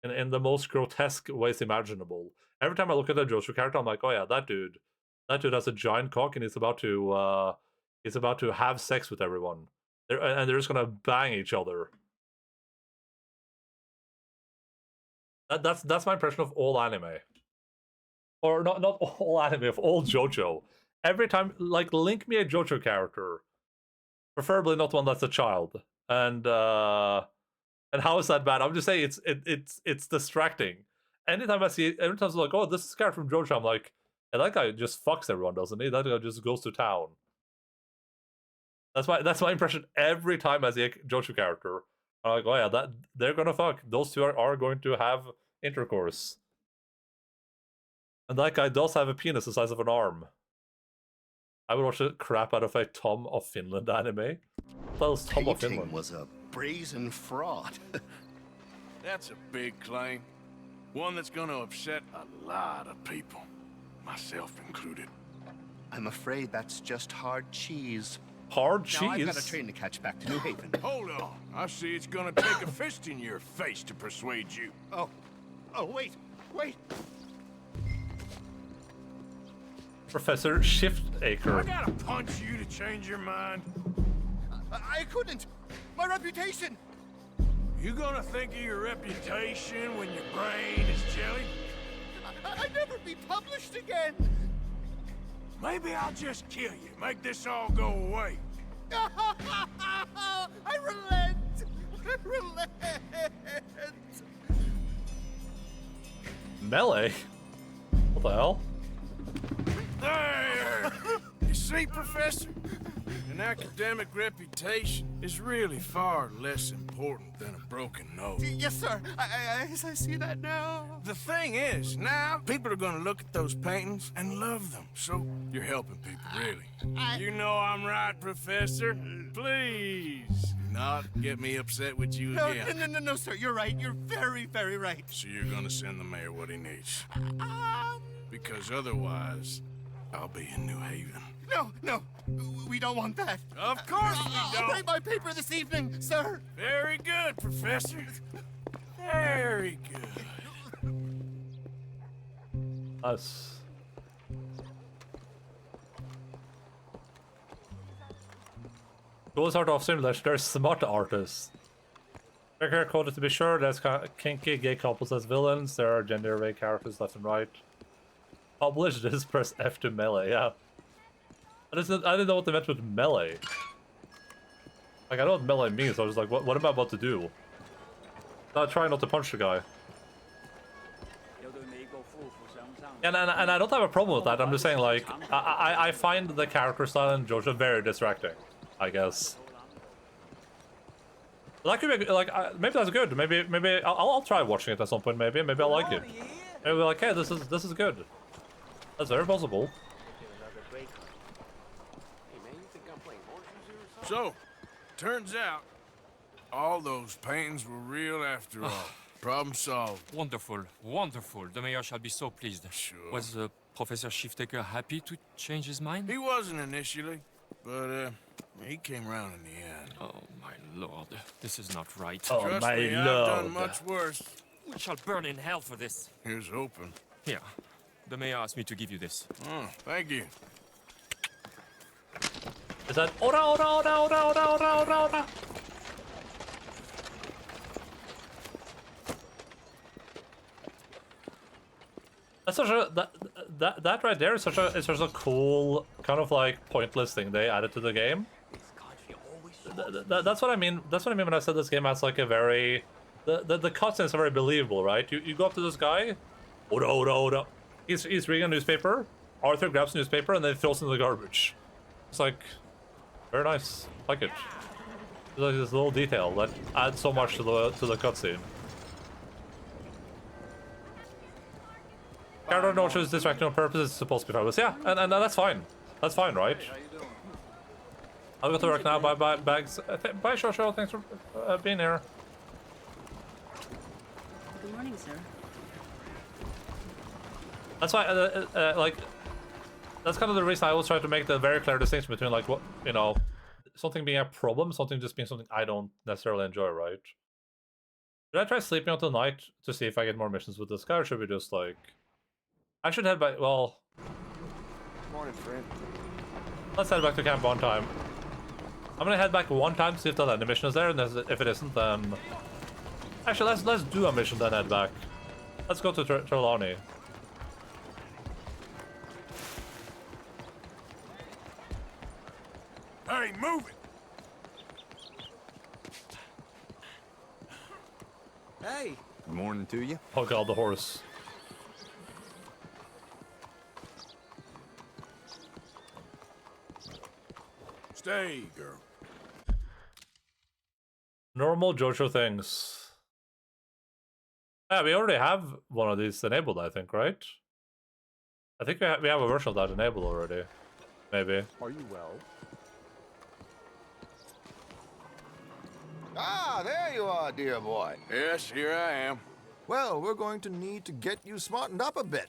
S2: in the most grotesque ways imaginable. Every time I look at a JoJo character, I'm like, oh yeah, that dude has a giant cock and he's about to have sex with everyone. And they're just gonna bang each other. That's my impression of all anime. Or not all anime, of all JoJo. Every time, like, link me a JoJo character. Preferably not one that's a child. And how is that bad? I'm just saying it's distracting. Anytime I see it, every time I'm like, oh, this is a character from JoJo, I'm like, yeah, that guy just fucks everyone, doesn't he? That guy just goes to town. That's my impression every time I see a JoJo character. I'm like, oh yeah, that they're gonna fuck. Those two are going to have intercourse. And that guy does have a penis the size of an arm. I would watch the crap out of a Tom of Finland anime. That was Tom of Finland.
S10: Was a brazen fraud.
S4: That's a big claim. One that's gonna upset a lot of people. Myself included.
S10: I'm afraid that's just hard cheese.
S2: Hard cheese?
S10: Now I've got a train to catch back to New Haven.
S4: Hold on. I see it's gonna take a fist in your face to persuade you.
S10: Oh, wait.
S2: Professor Shiftacre.
S4: I gotta punch you to change your mind.
S10: I couldn't. My reputation.
S4: You gonna think of your reputation when your brain is jelly?
S10: I'd never be published again.
S4: Maybe I'll just kill you. Make this all go away.
S10: I relent.
S2: Melee? What the hell?
S4: There! You see, Professor? An academic reputation is really far less important than a broken nose.
S10: Yes, sir. I see that now.
S4: The thing is, now people are gonna look at those paintings and love them. So you're helping people, really. You know I'm right, Professor. Please do not get me upset with you again.
S10: No, sir. You're right. You're very, very right.
S4: So you're gonna send the mayor what he needs. Because otherwise, I'll be in New Haven.
S10: No. We don't want that.
S4: Of course we
S10: I'll
S4: don't.
S10: write my paper this evening, sir.
S4: Very good, Professor. Very good.
S2: Us. Those art of simulation, they're smart artists. They're coded to be sure, there's kinky gay couples as villains, there are gender away characters left and right. Publish this, press F to melee, yeah. I didn't know what they meant with melee. Like, I know what melee means, so I was like, what am I about to do? No, try not to punch the guy. And I don't have a problem with that, I'm just saying, like, I find the character style in JoJo very distracting, I guess. That could be, like, maybe that's good, maybe I'll try watching it at some point, maybe I'll like it. Maybe like, hey, this is good. That's very possible.
S4: So, turns out, all those paintings were real after all. Problem solved.
S8: Wonderful. The mayor shall be so pleased.
S4: Sure.
S8: Was Professor Shiftacre happy to change his mind?
S4: He wasn't initially, but he came around in the end.
S8: Oh, my lord. This is not right.
S2: Oh,
S4: Trust
S2: my
S4: me, I've
S2: lord.
S4: done much worse.
S8: We shall burn in hell for this.
S4: Here's hoping.
S8: Here. The mayor asked me to give you this.
S4: Oh, thank you.
S2: Is that ora? That's such a that right there is such a cool kind of like pointless thing they added to the game. That's what I mean. That's what I mean when I said this game has like a very the cutscenes are very believable, right? You go up to this guy, ora. He's reading a newspaper. Arthur grabs a newspaper and then throws it in the garbage. It's like very nice. Like it. It's like this little detail that adds so much to the cutscene. Character no choose distracting on purpose. It's supposed to be fabulous. Yeah, and that's fine. That's fine, right? I'll go to work now. Bye, bye, bags. Bye, Shosho. Thanks for being here.
S1: Good morning, sir.
S2: That's why, like, that's kind of the reason I always try to make the very clear distinction between, like, what, you know, something being a problem, something just being something I don't necessarily enjoy, right? Should I try sleeping until night to see if I get more missions with this guy, or should we just, like... I should head back, well...
S10: Morning, friend.
S2: Let's head back to camp one time. I'm gonna head back one time to see if the end mission is there, and if it isn't, then... Actually, let's do a mission, then head back. Let's go to Trelawney.
S4: Hey, move it!
S10: Hey. Good morning to you.
S2: Oh god, the horse.
S4: Stay, girl.
S2: Normal Jojo things. Yeah, we already have one of these enabled, I think, right? I think we have a version of that enabled already. Maybe.
S10: Are you well?
S11: Ah, there you are, dear boy.
S4: Yes, here I am.
S11: Well, we're going to need to get you smartened up a bit.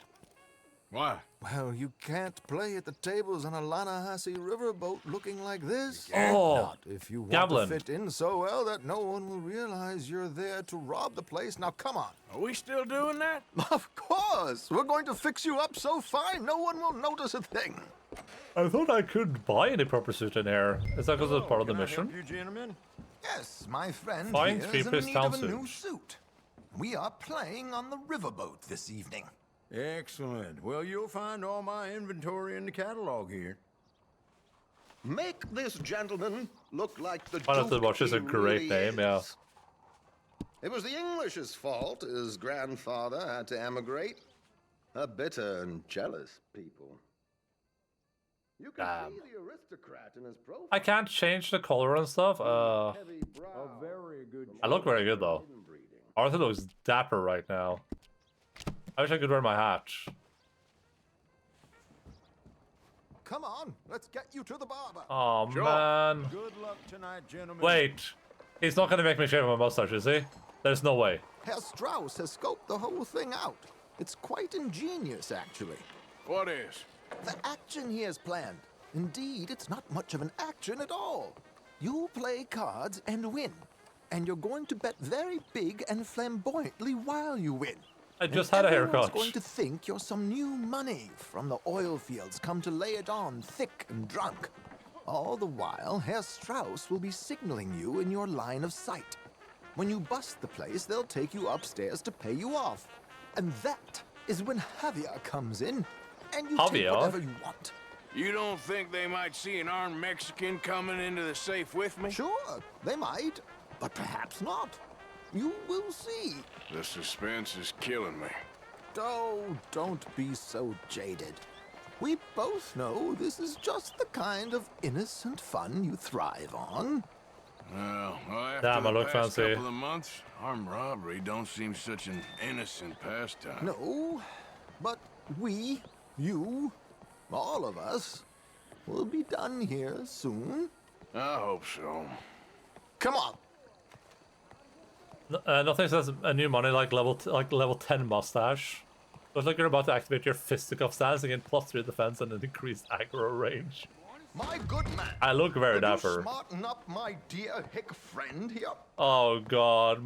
S4: Why?
S11: Well, you can't play at the tables on a Lanahasi riverboat looking like this.
S2: Oh,
S11: Not if you want
S2: Gablin.
S11: to fit in so well that no one will realize you're there to rob the place. Now, come on.
S4: Are we still doing that?
S11: Of course. We're going to fix you up so fine no one will notice a thing.
S2: I thought I couldn't buy any proper suit in here. Is that because it's part of the
S10: Can I
S2: mission?
S10: help you, gentlemen?
S11: Yes, my friend
S2: Find
S11: here is in
S2: three-piece
S11: need
S2: town
S11: of a new
S2: suit.
S11: suit. We are playing on the riverboat this evening.
S10: Excellent. Well, you'll find all my inventory in the catalog here.
S11: Make this gentleman look like the
S2: Final
S11: Duke
S2: Watch is a
S11: he
S2: great
S11: really
S2: name, yeah.
S11: is. It was the English's fault his grandfather had to emigrate. A bitter and jealous people. You can see the aristocrat in his profile.
S2: I can't change the color and stuff.
S11: Heavy brow.
S10: A very good
S2: I look very good though. Arthur looks dapper right now. I wish I could wear my hat.
S11: Come on, let's get you to the barber.
S2: Oh
S4: Sure.
S2: man.
S10: Good luck tonight, gentlemen.
S2: Wait. He's not gonna make me shave my mustache, is he? There's no way.
S11: Herr Strauss has scoped the whole thing out. It's quite ingenious, actually.
S4: What is?
S11: The action he has planned. Indeed, it's not much of an action at all. You play cards and win. And you're going to bet very big and flamboyantly while you win.
S2: I just
S11: And
S2: had a
S11: everyone's
S2: haircut.
S11: going to think you're some new money from the oil fields come to lay it on thick and drunk. All the while, Herr Strauss will be signaling you in your line of sight. When you bust the place, they'll take you upstairs to pay you off. And that is when Javier comes in, and you take
S2: Javier?
S11: whatever you want.
S4: You don't think they might see an armed Mexican coming into the safe with me?
S11: Sure, they might, but perhaps not. You will see.
S4: The suspense is killing me.
S11: Oh, don't be so jaded. We both know this is just the kind of innocent fun you thrive on.
S4: Well, after
S2: Damn, I
S4: the
S2: look
S4: past
S2: fancy.
S4: couple of months, armed robbery don't seem such an innocent pastime.
S11: No, but we, you, all of us, will be done here soon.
S4: I hope so.
S11: Come on.
S2: Nothing says a new money like level 10 mustache. Looks like you're about to activate your fisticuff stance and get +3 defense and an increased aggro range.
S11: My good man.
S2: I look very
S11: Could you
S2: dapper.
S11: smarten up my dear hick friend here?
S2: Oh god,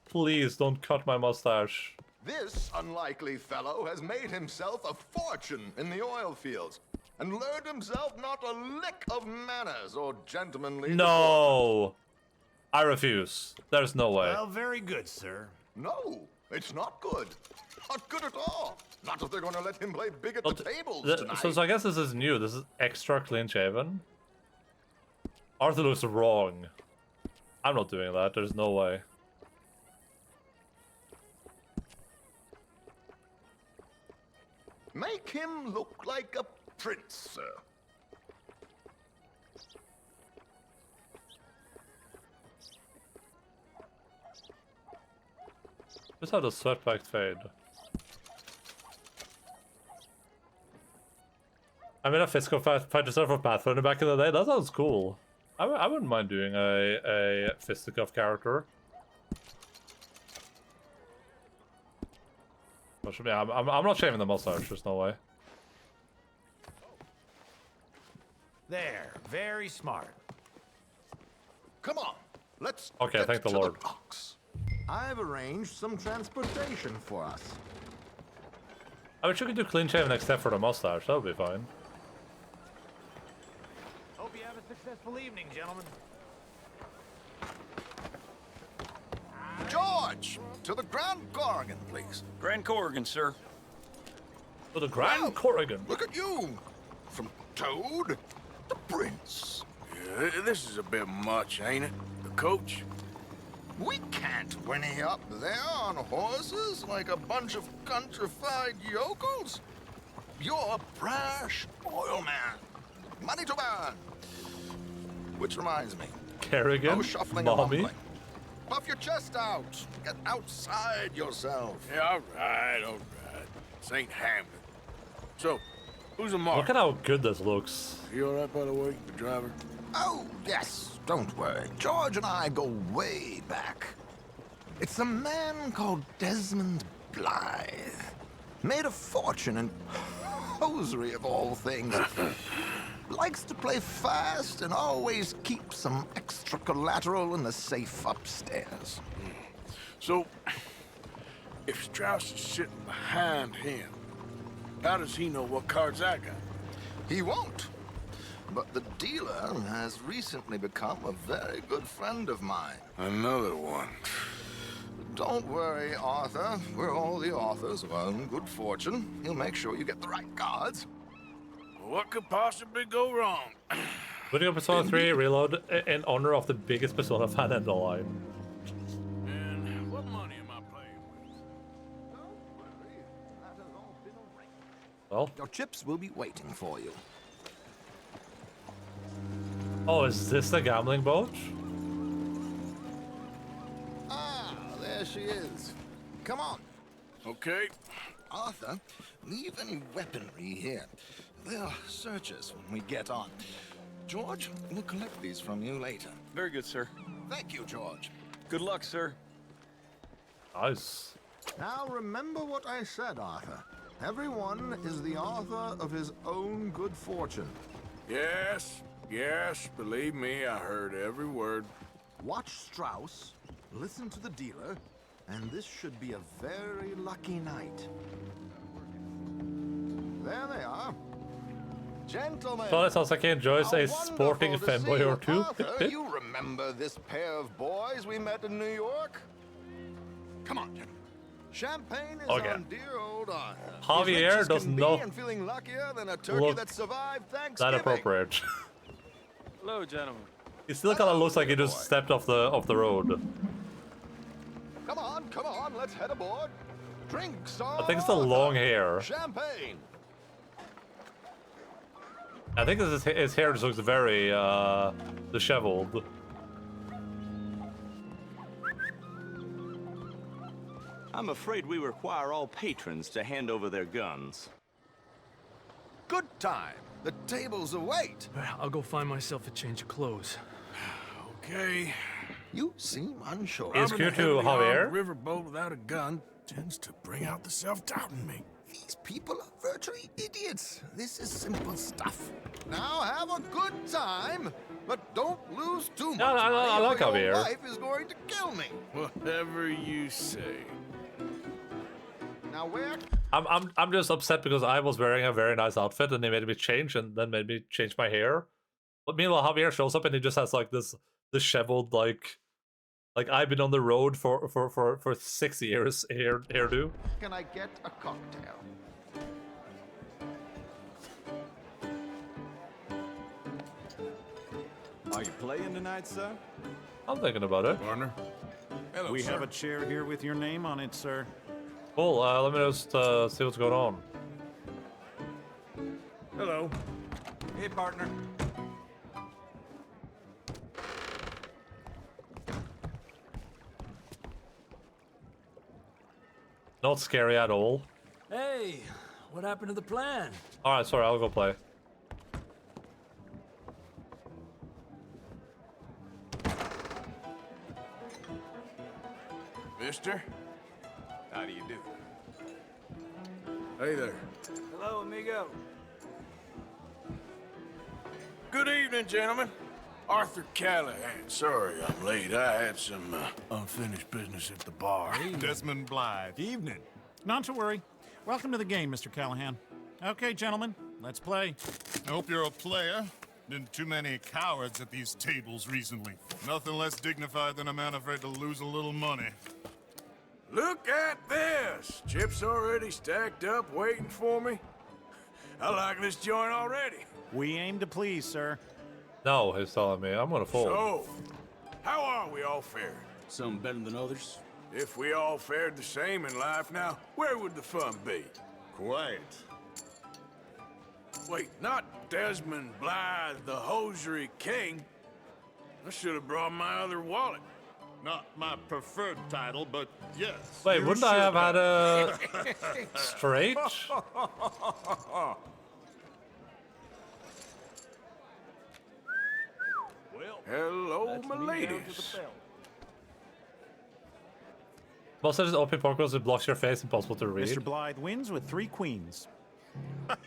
S2: please don't cut my mustache.
S11: This unlikely fellow has made himself a fortune in the oil fields and learned himself not a lick of manners or gentlemanly.
S2: No! I refuse. There's no way.
S6: Well, very good, sir.
S11: No, it's not good. Not good at all. Not if they're going to let him play big at
S2: But
S11: the tables
S2: th-
S11: tonight.
S2: so I guess this is new. This is extra clean shaven. Arthur looks wrong. I'm not doing that. There's no way.
S11: Make him look like a prince, sir.
S2: Just how the sweatback fade. I mean, a physical fight yourself for Pathfinder back in the day. That sounds cool. I wouldn't mind doing a fisticuff character. But yeah, I'm not shaving the mustache. There's no way.
S12: There, very smart.
S11: Come on, let's
S2: Okay,
S11: get
S2: thank the
S11: to
S2: Lord.
S11: docks. I've arranged some transportation for us.
S2: I wish you could do clean shaven except for the mustache. That would be fine.
S12: Hope you have a successful evening, gentlemen.
S11: George, to the Grand Corrigan, please.
S7: Grand Corrigan, sir.
S2: To the Grand Corrigan.
S11: Look at you. From Toad to Prince.
S4: Yeah, this is a bit much, ain't it? The coach?
S11: We can't whinny up there on horses like a bunch of countrified yokels. You're a brash oil man. Money to burn. Which reminds me.
S2: Kerrigan?
S11: No shuffling and
S2: Mommy?
S11: mumbling. Puff your chest out. Get outside yourself.
S4: Yeah, all right. This ain't Hamlet. So, who's the mark?
S2: Look at how good this looks.
S4: You all right, by the way, the driver?
S11: Oh, yes. Don't worry. George and I go way back. It's a man called Desmond Blythe. Made a fortune in hosiery of all things. Likes to play fast and always keeps some extra collateral in the safe upstairs.
S4: So, if Strauss is sitting behind him, how does he know what cards I got?
S11: He won't. But the dealer has recently become a very good friend of mine.
S4: Another one.
S11: Don't worry, Arthur. We're all the authors of our own good fortune. He'll make sure you get the right cards.
S4: What could possibly go wrong?
S2: Putting up Persona 3 Reload in honor of the biggest Persona fan in the line.
S4: And what money am I playing with?
S11: Don't worry. That has all been arranged.
S2: Well,
S11: Your chips will be waiting for you.
S2: oh, is this the gambling boat?
S11: Ah, there she is. Come on.
S4: Okay.
S11: Arthur, leave any weaponry here. They'll search us when we get on. George, we'll collect these from you later.
S7: Very good, sir.
S11: Thank you, George.
S7: Good luck, sir.
S2: Nice.
S11: Now remember what I said, Arthur. Everyone is the author of his own good fortune.
S4: Yes, believe me, I heard every word.
S11: Watch Strauss, listen to the dealer, and this should be a very lucky night. There they are. Gentlemen.
S2: So that sounds like he enjoys a sporting fanboy or two.
S11: Arthur, you remember this pair of boys we met in New York? Come on, gentlemen. Champagne is
S2: Okay.
S11: on dear old Arthur.
S2: Javier
S11: He's rich as
S2: does
S11: can be
S2: not
S11: and feeling luckier than a turkey
S2: look
S11: that survived
S2: that
S11: Thanksgiving.
S2: appropriate.
S5: Hello, gentlemen.
S2: He still kind of looks like he just stepped off the road.
S11: Come on, let's head aboard. Drinks on
S2: I think it's the long hair.
S11: Champagne.
S2: I think his hair just looks very disheveled.
S13: I'm afraid we require all patrons to hand over their guns.
S11: Good time. The tables await.
S14: I'll go find myself a change of clothes.
S4: Okay.
S11: You seem unsure.
S2: Is
S4: Robbing a
S2: Q2
S4: heavily armed
S2: Javier?
S4: riverboat without a gun tends to bring out the self-doubt in me.
S11: These people are virtually idiots. This is simple stuff. Now have a good time, but don't lose too much
S2: No,
S11: money
S2: I like
S11: or your
S2: Javier.
S11: wife is going to kill me.
S4: Whatever you say.
S11: Now where?
S2: I'm just upset because I was wearing a very nice outfit and they made me change and then made me change my hair. But meanwhile, Javier shows up and he just has like this disheveled like I've been on the road for 6 years hairdo.
S11: Can I get a cocktail?
S15: Are you playing tonight, sir?
S2: I'm thinking about it.
S4: Partner. Hello,
S15: We
S4: sir.
S15: have a chair here with your name on it, sir.
S2: Cool. Let me just see what's going on.
S4: Hello.
S15: Hey, partner.
S2: Not scary at all.
S14: Hey, what happened to the plan?
S2: All right, sorry, I'll go play.
S4: Mister?
S15: How do you do?
S4: Hey there.
S12: Hello, amigo.
S4: Good evening, gentlemen. Arthur Callahan. Sorry I'm late. I had some unfinished business at the bar.
S15: Desmond Blythe. Evening. Not to worry. Welcome to the game, Mr. Callahan. Okay, gentlemen, let's play.
S16: I hope you're a player. Been too many cowards at these tables recently. Nothing less dignified than a man afraid to lose a little money.
S4: Look at this! Chips already stacked up, waiting for me. I like this joint already.
S15: We aim to please, sir.
S2: No, he's telling me. I'm gonna fold.
S4: So, how are we all fared?
S6: Some better than others.
S4: If we all fared the same in life now, where would the fun be?
S16: Quiet.
S4: Wait, not Desmond Blythe, the hosiery king. I should have brought my other wallet.
S16: Not my preferred title, but yes.
S2: Wait,
S16: you
S2: wouldn't I
S16: should
S2: have had a straight?
S4: Hello, my ladies.
S2: Most of this open poker because it blocks your face, impossible to read.
S15: Mr. Blythe wins with 3 queens.
S2: I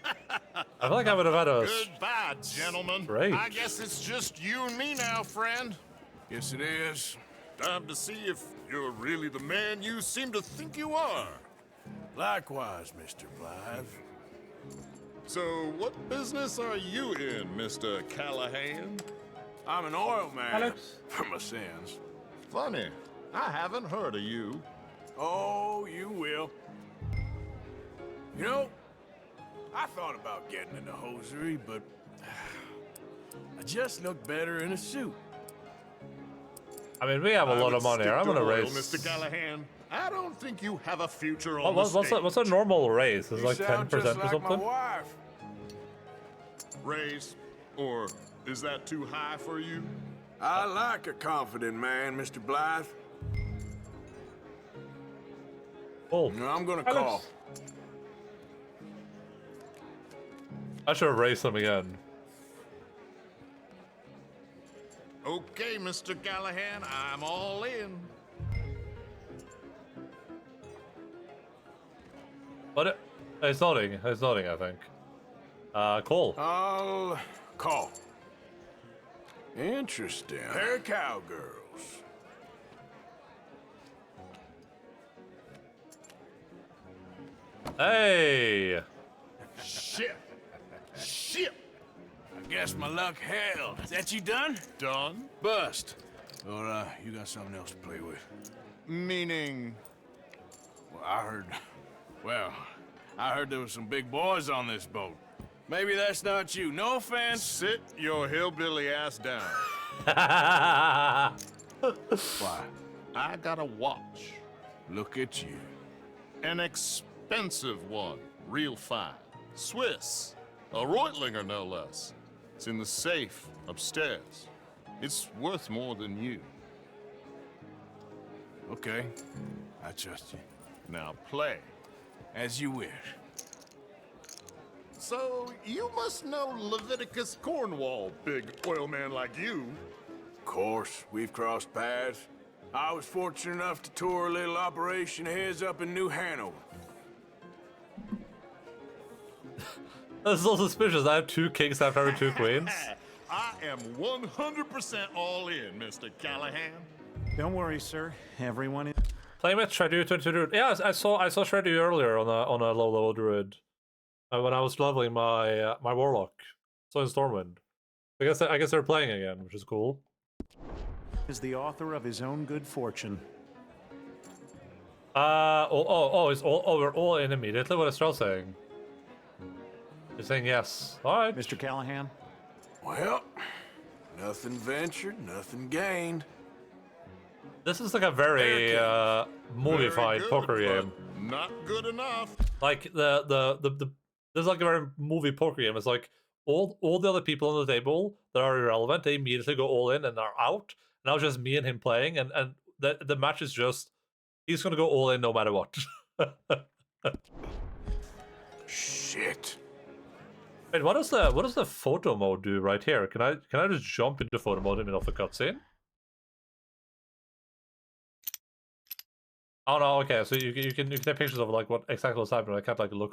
S2: feel like I would have had a
S16: Goodbye, gentlemen.
S2: straight.
S16: I guess it's just you and me now, friend.
S4: Yes, it is.
S16: Time to see if you're really the man you seem to think you are.
S4: Likewise, Mr. Blythe.
S16: So, what business are you in, Mr. Callahan?
S4: I'm an oil man.
S2: Alex?
S4: For my sins.
S16: Funny. I haven't heard of you.
S4: Oh, you will. You know, I thought about getting into hosiery, but I just look better in a suit.
S2: I mean, we have a lot of money here. I'm gonna raise.
S16: Mr. Callahan. I don't think you have a future on the
S2: What's a normal raise? It's like 10% or
S4: like
S2: something.
S4: my wife.
S16: Raise? Or is that too high for you?
S4: I like a confident man, Mr. Blythe.
S2: Oh,
S4: No, I'm gonna
S2: Alex.
S4: call.
S2: I should have raised them again.
S16: Okay, Mr. Callahan, I'm all in.
S2: But it's nodding. It's nodding, I think. Call.
S4: I'll call. Interesting. They're cowgirls.
S2: Hey!
S4: Shit. Shit. I guess my luck held. Is that you done?
S16: Done?
S4: Bust. Or, you got something else to play with?
S16: Meaning?
S4: Well, I heard there was some big boys on this boat. Maybe that's not you. No offense.
S16: Sit your hillbilly ass down.
S4: Why?
S16: I got a watch.
S4: Look at you.
S16: An expensive one. Real fine. Swiss. A Reutlinger, no less. It's in the safe upstairs. It's worth more than you.
S4: Okay. I trust you.
S16: Now play.
S4: As you wish.
S16: So, you must know Leviticus Cornwall, big oil man like you.
S4: Of course, we've crossed paths. I was fortunate enough to tour a little operation of his up in New Hanover.
S2: That's so suspicious. I have 2 kings after having 2 queens.
S16: I am 100% all in, Mr. Callahan.
S15: Don't worry, sir. Everyone is...
S2: Playing with Shredder 22. Yeah, I saw Shredder earlier on a low level druid. When I was leveling my my warlock. So in Stormwind. I guess they're playing again, which is cool.
S15: is the author of his own good fortune.
S2: We're all in immediately. What is Strauss saying? He's saying yes. All right,
S15: Mr. Callahan.
S4: Well, nothing ventured, nothing gained.
S2: This is like a very movie-fied
S16: Very good,
S2: poker
S16: but
S2: game.
S16: Not good enough.
S2: Like the this is like a very movie poker game. It's like all the other people on the table that are irrelevant, they immediately go all in and are out. Now it's just me and him playing, and the match is just he's gonna go all in no matter what.
S4: Shit.
S2: Wait, what does the photo mode do right here? Can I just jump into photo mode in the middle of a cutscene? Oh no, okay. So you can take pictures of like what exactly what's happening. I can't like look